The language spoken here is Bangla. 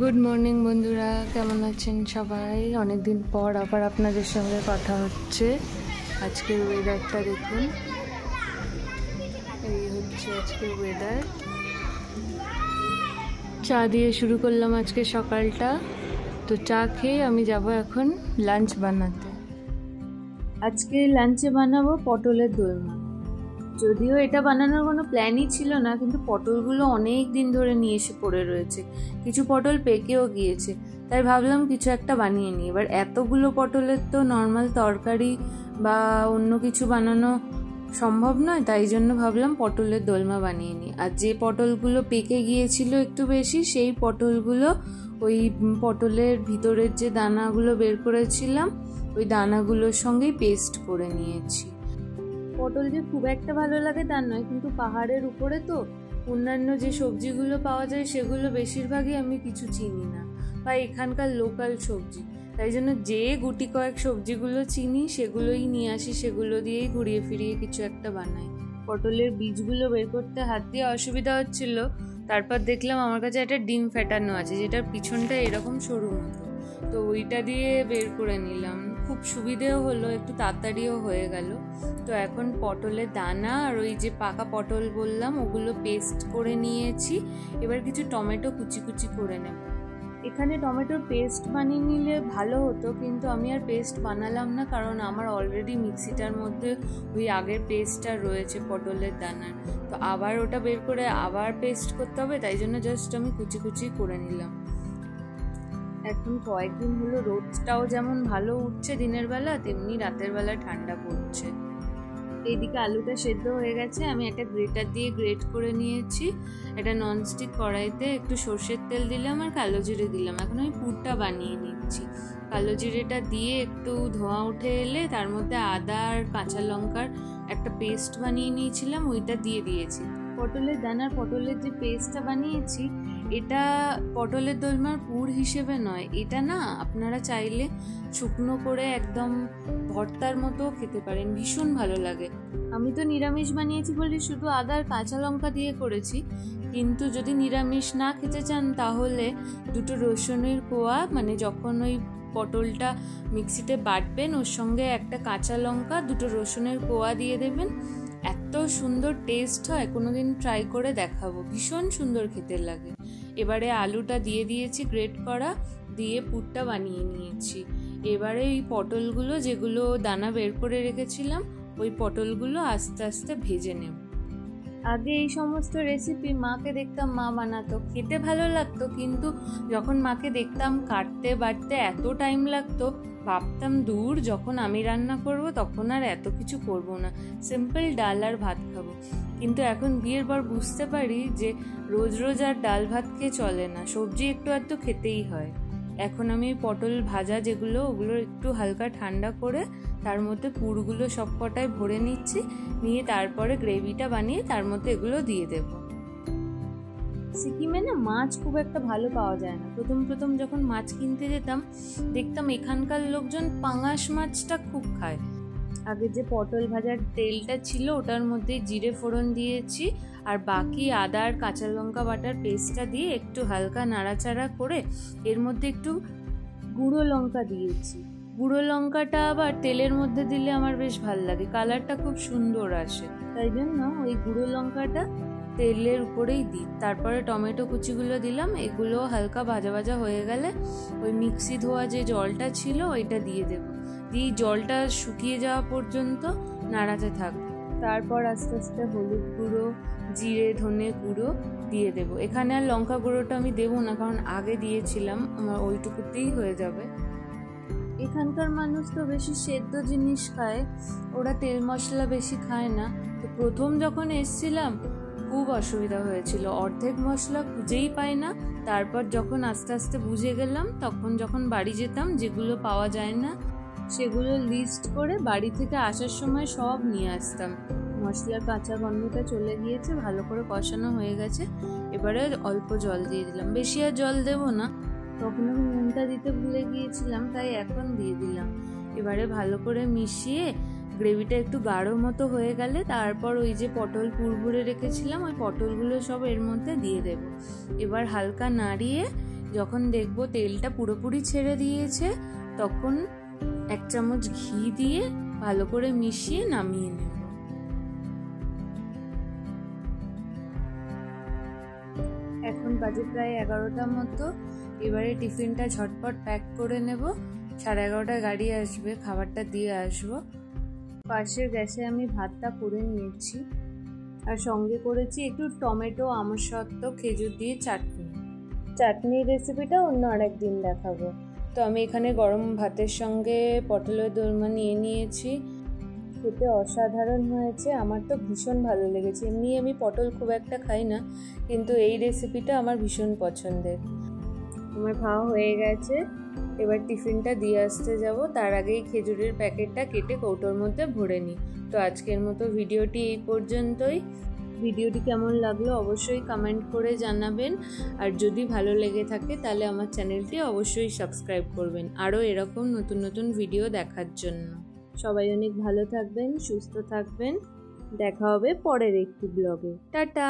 গুড মর্নিং বন্ধুরা, কেমন আছেন সবাই? অনেক দিন পর আবার আপনাদের সঙ্গে কথা হচ্ছে। আজকের ওয়েদারটা দেখুন, এই হচ্ছে আজকের ওয়েদার। চা দিয়ে শুরু করলাম আজকে সকালটা। তো চা খেয়ে আমি যাব এখন লাঞ্চ বানাতে। আজকে লাঞ্চে বানাবো পটলের দোলমা। যদিও এটা বানানোর কোনো প্ল্যানই ছিল না, কিন্তু পটলগুলো অনেক দিন ধরে নিয়ে এসে পড়ে রয়েছে, কিছু পটল পেকেও গিয়েছে, তাই ভাবলাম কিছু একটা বানিয়ে নিই। এবার এতগুলো পটলের তো নর্মাল তরকারি বা অন্য কিছু বানানো সম্ভব নয়, তাই জন্য ভাবলাম পটলের দোলমা বানিয়ে নিই। আর যে পটলগুলো পেকে গিয়েছিল একটু বেশি, সেই পটলগুলো ওই পটলের ভিতরের যে দানাগুলো বের করেছিলাম, ওই দানাগুলোর সঙ্গেই পেস্ট করে নিয়েছি। পটল যে খুব একটা ভালো লাগে তার নয়, কিন্তু পাহাড়ের উপরে তো অন্যান্য যে সবজিগুলো পাওয়া যায় সেগুলো বেশিরভাগই আমি কিছু চিনি না, বা এখানকার লোকাল সবজি, তাই জন্য যে গুটি কয়েক সবজিগুলো চিনি সেগুলোই নিয়ে আসি, সেগুলো দিয়েই ঘুরিয়ে ফিরিয়ে কিছু একটা বানাই। পটলের বীজগুলো বের করতে হাত দিয়ে অসুবিধা হচ্ছিল, তারপর দেখলাম আমার কাছে একটা ডিম ফেটানো আছে, যেটার পিছনটা এরকম সরু মতো, তো ওইটা দিয়ে বের করে নিলাম। খুব সুবিধেও হলো, একটু তাড়াতাড়িও হয়ে গেল। তো এখন পটলের দানা আর ওই যে পাকা পটল বললাম ওগুলো পেস্ট করে নিয়েছি। এবার কিছু টমেটো কুচি কুচি করে নেব। এখানে টমেটোর পেস্ট বানিয়ে নিলে ভালো হতো, কিন্তু আমি আর পেস্ট বানালাম না, কারণ আমার অলরেডি মিক্সিটার মধ্যে ওই আগের পেস্টটা রয়েছে পটলের দানার, তো আবার ওটা বের করে আবার পেস্ট করতে হবে, তাই জন্য জাস্ট আমি কুচি কুচি করে নিলাম। এখন কয়েকদিন হলো রোদটাও যেমন ভালো উঠছে দিনের বেলা, তেমনি রাতের বেলা ঠান্ডা পড়ছে। এইদিকে আলুটা সেদ্ধ হয়ে গেছে, আমি একটা গ্রেটার দিয়ে গ্রেট করে নিয়েছি। এটা ননস্টিক কড়াইতে একটু সর্ষের তেল দিলাম আর কালো জিরে দিলাম। এখন আমি পুরটা বানিয়ে নিচ্ছি। কালো জিরেটা দিয়ে একটু ধোঁয়া উঠে এলে তার মধ্যে আদা আর কাঁচা লঙ্কার একটা পেস্ট বানিয়ে নিয়েছিলাম, ওইটা দিয়ে দিয়েছি। পটলের দানার পটলের যে পেস্টটা বানিয়েছি, এটা পটলের দোলমার পুর হিসেবে নয়, এটা না আপনারা চাইলে শুকনো করে একদম ভর্তার মতো খেতে পারেন, ভীষণ ভালো লাগে। আমি তো নিরামিষ বানিয়েছি বলে শুধু আদা আর কাঁচা লঙ্কা দিয়ে করেছি, কিন্তু যদি নিরামিষ না খেতে চান তাহলে দুটো রসুনের কোয়া, মানে যখন ওই পটলটা মিক্সিতে বাটবেন ওর সঙ্গে একটা কাঁচা লঙ্কা, দুটো রসুনের কোয়া দিয়ে দেবেন, এত সুন্দর টেস্ট হয়, কোনোদিন ট্রাই করে দেখাবো, ভীষণ সুন্দর খেতে লাগে। এবারে আলুটা দিয়ে দিয়েছি গ্রেট করা, দিয়ে পুরটা বানিয়ে নিয়েছি। এবারে এই পটলগুলো যেগুলো দানা বের করে রেখেছিলাম, ওই পটলগুলো আস্তে আস্তে ভেজে নেব। আগে এই সমস্ত রেসিপি মাকে দেখতাম মা বানাতো, খেতে ভালো লাগতো, কিন্তু যখন মাকে দেখতাম কাটতে বাটতে এত টাইম লাগতো, ভাবতাম দূর, যখন আমি রান্না করব তখন আর এত কিছু করব না, সিম্পল ডাল আর ভাত খাবো। কিন্তু এখন বিয়ের পর বুঝতে পারি যে রোজ রোজ আর ডাল ভাত খেয়ে চলে না, সবজি একটু আধটু খেতেই হয়। এখন আমি পটল ভাজা যেগুলো, ওগুলো একটু হালকা ঠান্ডা করে তার মধ্যে পুরগুলো সব কটায় ভরে নিচ্ছি, নিয়ে তারপরে গ্রেভিটা বানিয়ে তার মধ্যে এগুলো দিয়ে দেব। সিকিমে না মাছ খুব একটা ভালো পাওয়া যায় না। প্রথম প্রথম যখন মাছ কিনতে যেতাম দেখতাম এখানকার লোকজন পাঙাশ মাছটা খুব খায়। আগে যে পটল ভাজার তেলটা ছিল ওটার মধ্যে জিরে ফোড়ন দিয়েছি, আর বাকি আদা আর কাঁচা লঙ্কা বাটার পেস্টটা দিয়ে একটু হালকা নাড়াচাড়া করে এর মধ্যে একটু গুঁড়ো লঙ্কা দিয়েছি। গুঁড়ো লঙ্কাটা আবার তেলের মধ্যে দিলে আমার বেশ ভাল লাগে, কালারটা খুব সুন্দর আসে, তাই জন্য ওই গুঁড়ো লঙ্কাটা তেলের উপরেই দিই। তারপরে টমেটো কুচিগুলো দিলাম, এগুলো হালকা ভাজা ভাজা হয়ে গেলে ওই মিক্সি ধোয়া যে জলটা ছিল ওইটা দিয়ে দেবো, দিয়ে জলটা শুকিয়ে যাওয়া পর্যন্ত নাড়াতে থাকবো। তারপর আস্তে আস্তে হলুদ গুঁড়ো, জিরে ধনে গুঁড়ো দিয়ে দেবো। এখানে আর লঙ্কা গুঁড়োটা আমি দেবো না, কারণ আগে দিয়েছিলাম, আমার ওইটুকুতেই হয়ে যাবে। এখানকার মানুষ তো বেশি সেদ্ধ জিনিস খায়, ওরা তেল মশলা বেশি খায় না। তো প্রথম যখন এসছিলাম খুব অসুবিধা হয়েছিল, অর্ধেক মশলা খুঁজেই পাই না। তারপর যখন আস্তে আস্তে বুঝে গেলাম, তখন যখন বাড়ি যেতাম যেগুলো পাওয়া যায় না সেগুলো লিস্ট করে বাড়ি থেকে আসার সময় সব নিয়ে আসতাম। মশলার কাঁচা গন্ধটা চলে গিয়েছে, ভালো করে কষানো হয়ে গেছে। এবারে অল্প জল দিয়ে দিলাম, বেশি আর জল দেবো না, তখন আমি নুনটা দিতে ভুলে গিয়েছিলাম, তাই এখন দিয়ে দিলাম। এবারে ভালো করে মিশিয়ে গ্রেভিটা একটু গাঢ় মতো হয়ে গেলে তারপর ওই যে পটল পুর ভরে রেখেছিলাম ওই পটলগুলো সব এর মধ্যে দিয়ে দেব। এবার হালকা নাড়িয়ে যখন দেখবো তেলটা পুরোপুরি ছেড়ে দিয়েছে তখন 1 চামচ ঘি দিয়ে ভালো করে মিশিয়ে নামিয়ে নেব। এখন বাজে প্রায় 11টা মতো। এবারে টিফিনটা ঝটপট প্যাক করে নেব। 11:30টায় গাড়ি আসবে, খাবারটা দিয়ে আসবো। পাশের গ্যাসে আমি ভাতটা করে নিয়েছি আর সঙ্গে করেছি একটু টমেটো, আমসত্ত্ব, খেজুর দিয়ে চাটনি। চাটনির রেসিপিটা অন্য আরেকদিন দেখাবো। তো আমি এখানে গরম ভাতের সঙ্গে পটলের দোরমা নিয়ে নিয়েছি। খেতে অসাধারণ হয়েছে, আমার তো ভীষণ ভালো লেগেছে। এমনি আমি পটল খুব একটা খাই না, কিন্তু এই রেসিপিটা আমার ভীষণ পছন্দের। আমার খাওয়া হয়ে গেছে, এবার টিফিনটা দিয়ে আসতে যাব। তার আগেই খেজুরের প্যাকেটটা কেটে কৌটোর মধ্যে ভরে নিই। তো আজকের মতো ভিডিওটি এই পর্যন্তই। ভিডিওটি কেমন লাগলো অবশ্যই কমেন্ট করে জানাবেন, আর যদি ভালো লেগে থাকে তাহলে আমার চ্যানেলটি অবশ্যই সাবস্ক্রাইব করবেন আরও এরকম নতুন নতুন ভিডিও দেখার জন্য। সবাই অনেক ভালো থাকবেন, সুস্থ থাকবেন। দেখা হবে পরের একটি ব্লগে। টাটা।